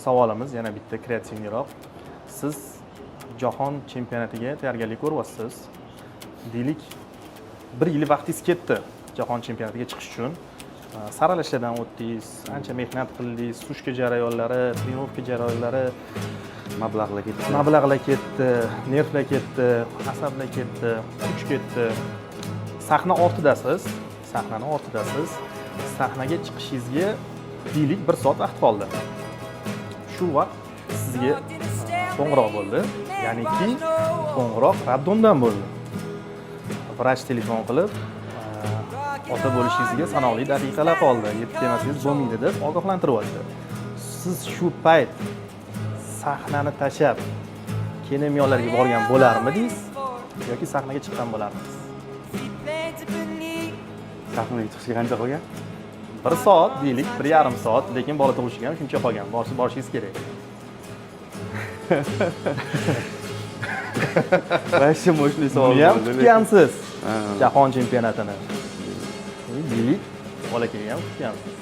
savolimiz yana bitta kreativniroq. Siz jahon chempionatiga tayyorgarlik ko'ryapsiz. Deylik, 1 yil vaqtingiz ketdi jahon chempionatiga chiqish uchun. Saralashlardan o'tdingiz, ancha mehnat qildingiz, sushka jarayonlari, trenovka jarayonlari, mablag'lar ketdi, nervlar ketdi, asablar ketdi, kuch ketdi. Sahnani ortidasiz. Sahnaga chiqishingizga deylik 1 soat vaqt qoldi. Shu vaqt sizga qo'ng'iroq bo'ldi. Ya'niki qo'ng'iroq raddondan bo'ldi. Vrach telefon qilib, ota bo'lishingizga sanoqli daqiqalar qoldi. Yetib kelmasangiz bo'lmaydi deb ogohlantiryapti. Siz shu payt sahnani tashlab kinemiyonlarga borgan bo'larmidingiz yoki sahnaga chiqqan bo'lardingiz? Sahnaga chiqishga qancha qolgan? 1 soat deylik, 1,5 soat, lekin bola tug'ishiga ham shuncha qolgan. Borishingiz kerak. Vashim o'shli savol Buni ham bo'ldi. kutgansiz. Jahon chempionatini. Deylik, bolakayga ham kutgansiz.